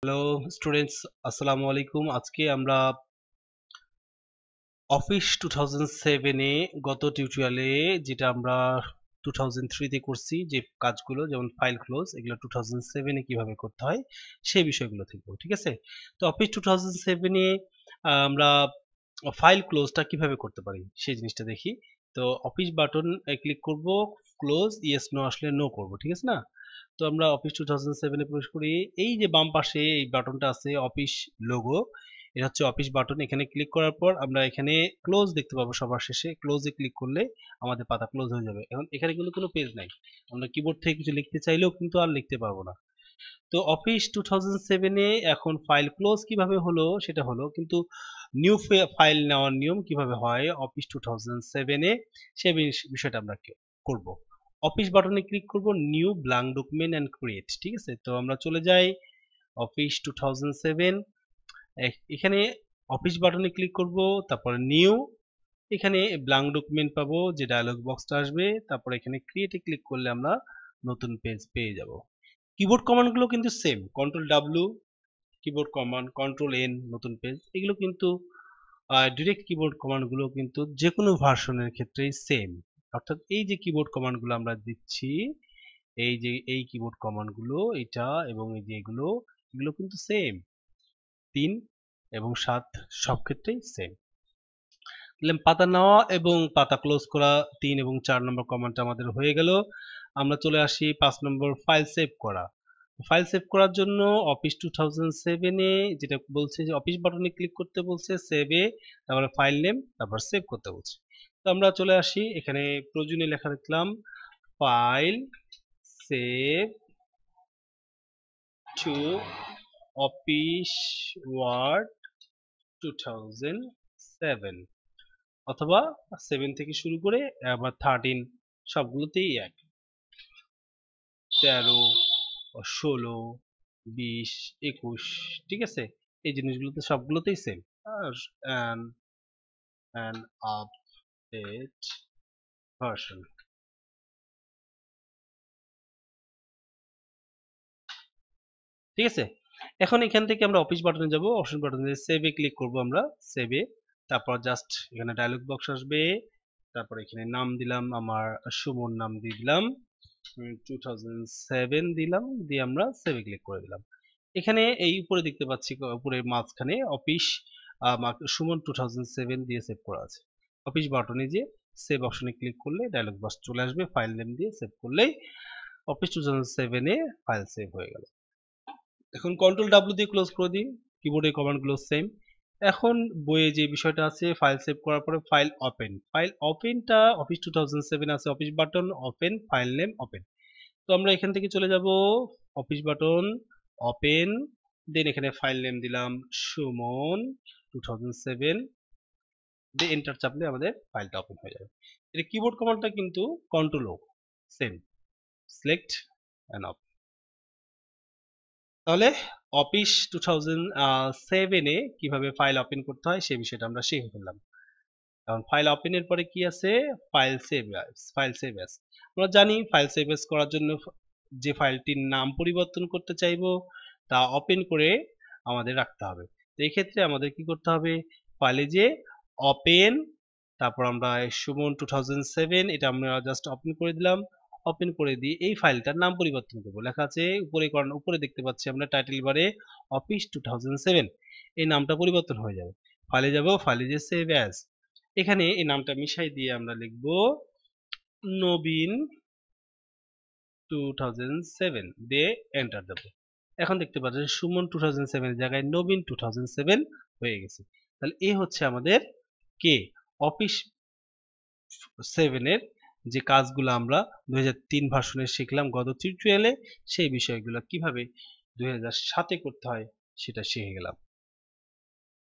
Hello students, আসসালামু আলাইকুম। আজকে আমরা অফিস 2007 এ গত টিউটোরিয়ালে যেটা আমরা 2003 তে করছি যে কাজগুলো, যেমন ফাইল ক্লোজ, এগুলো 2007 এ কিভাবে করতে হয় সেই বিষয়গুলো শিখবো। ঠিক আছে? তো অফিস 2007 এ আমরা ফাইল ক্লোজটা কিভাবে করতে পারি সেই জিনিসটা দেখি। তো অফিস বাটন ক্লিক করব, ক্লোজ, ইয়েস নো আসলে নো করব। ঠিক আছে না? তো আমরা অফিস 2007 এ প্রবেশ করি। এই যে বাম পাশে এই বাটনটা আছে অফিস লোগো, এটা হচ্ছে অফিস বাটন। এখানে ক্লিক করার পর আমরা এখানে ক্লোজ দেখতে পাবো সবার শেষে। ক্লোজে ক্লিক করলে আমাদের পাতা ক্লোজ হয়ে যাবে। এখন এখানে কিন্তু কোনো পেজ নাই, আমরা কিবোর্ড থেকে কিছু লিখতে চাইলেও কিন্তু আর লিখতে পারবো না। তো অফিস 2007 এ এখন ফাইল ক্লোজ কিভাবে হলো সেটা হলো, কিন্তু নিউ ফাইল নেওয়ার নিয়ম কিভাবে হয় অফিস 2007 এ সে বিষয়টা আমরা করব। অফিস বাটনে ক্লিক করব, new blank document and create. ঠিক আছে? তো আমরা চলে যাই অফিস 2007, এখানে অফিস বাটনে ক্লিক করব, তারপর নিউ, এখানে ব্ল্যাঙ্ক ডকুমেন্ট পাবো, যে ডায়লগ বক্সটা আসবে, তারপর এখানে ক্রিয়েটে ক্লিক করলে আমরা নতুন পেজ পেয়ে যাব। কিবোর্ড কমান্ড গুলো কিন্তু same, control W keyboard command, control N নতুন পেজ, এগুলো কিন্তু ডিরেক্ট কিবোর্ড কমান্ড গুলো কিন্তু যে কোনো ভার্সনের ক্ষেত্রেই সেম। অর্থাৎ এই যে কিবোর্ড কমান্ড গুলো আমরা দিচ্ছি, এই যে এই কিবোর্ড কমান্ড গুলো, এটা এবং এই যে এগুলো, এগুলো কিন্তু সেম। 3 এবং 7 সব ক্ষেত্রেই সেম। পাতা নেওয়া এবং পাতা ক্লোজ করা 3 এবং 4 নম্বর কমান্ডটা আমাদের হয়ে গেল। আমরা চলে আসি 5 নম্বর, ফাইল সেভ করা। ফাইল সেভ করার জন্য অফিস 2007 এ যেটা বলছে যে অফিস বাটনে ক্লিক করতে বলছে, সেভে, তারপরে ফাইল নেম, তারপর সেভ করতে বলছে। তো আমরা চলে আসি, এখানে প্রয়োজনীয় লেখা লিখলাম file save to office Word 2007, অথবা 7 থেকে শুরু করে আবার 13 সবগুলোতেই এক, 13, 16, 20, 21। ঠিক আছে? এই জিনিসগুলোতে সবগুলোতেই সেম। and update version। ঠিক আছে? এখন এখান থেকে আমরা অফিস বাটনে যাব, অপশন বাটনে সেভে ক্লিক করব আমরা, সেভে, তারপর জাস্ট এখানে ডায়লগ বক্স আসবে, তারপর এখানে নাম দিলাম, আমার সুমন নাম দিয়ে দিলাম, 2007 দিলাম, দিয়ে আমরা সেভে ক্লিক করে দিলাম। এখানে এই উপরে দেখতে পাচ্ছি, উপরে মাঝখানে অফিস সুমন 2007 দিয়ে সেভ করা আছে। অফিস বাটনে যে সেভ অপশনে ক্লিক করলে ডায়লগ বক্স চলে আসবে, ফাইল নেম দিয়ে সেভ করলেই অফিস 2007 এ ফাইল সেভ হয়ে গেল। এখন কন্ট্রোল ডাব্লিউ দিয়ে ক্লোজ করে দিই, কিবোর্ডে কমান্ড গুলো সেম। এখন বইয়ে যে বিষয়টা আছে, ফাইল সেভ করার পরে ফাইল ওপেন, ফাইল ওপেনটা অফিস 2007 আছে, office button open, file name open. তো আমরা এখান থেকে চলে যাব অফিস বাটন ওপেন, দেন এখানে ফাইল নেম দিলাম সুমন 2007, দিয়ে এন্টার চাপলে আমাদের ফাইলটা ওপেন হয়ে যাবে। এটা কিবোর্ড কমান্ডটা কিন্তু control O same, select and open. তাহলে অফিস 2007 এ কিভাবে ফাইল ওপেন করতে হয় সেই বিষয়টা আমরা শিখে ফেললাম। এখন ফাইল ওপেনের পরে কি আছে, file save as, file save as. আমরা জানি ফাইল সেভ অ্যাজ করার জন্য যে ফাইলটির নাম পরিবর্তন করতে চাইবো তা ওপেন করে আমাদের রাখতে হবে। তো এই ক্ষেত্রে আমাদের কি করতে হবে, ফাইলে যে ওপেন, তারপর আমরা সুমন 2007 এটা আমরা জাস্ট ওপেন করে দিলাম। ওপেন করে দিয়ে এই ফাইলটার নাম পরিবর্তন করব, লেখা আছে উপরে, উপরে দেখতে পাচ্ছি আমরা টাইটেল বারে অফিস 2007, এই নামটা পরিবর্তন হয়ে যাবে। ফাইলে যাব, ফাইলে যে সেভ অ্যাজ, এখানে এই নামটা মিশাই দিয়ে আমরা লিখব নবীন 2007, দিয়ে এন্টার দেব। এখন দেখতে পাচ্ছেন সুমন 2007 এর জায়গায় নবীন 2007 হয়ে গেছে। তাহলে এই হচ্ছে আমাদের কে অফিস 7 এর যে কাজগুলো আমরা 2003 ভার্সনে শিখলাম গত টিউটোরিয়ালে, সেই বিষয়গুলো কিভাবে 2007 করতে হয় সেটা শিখে গেলাম।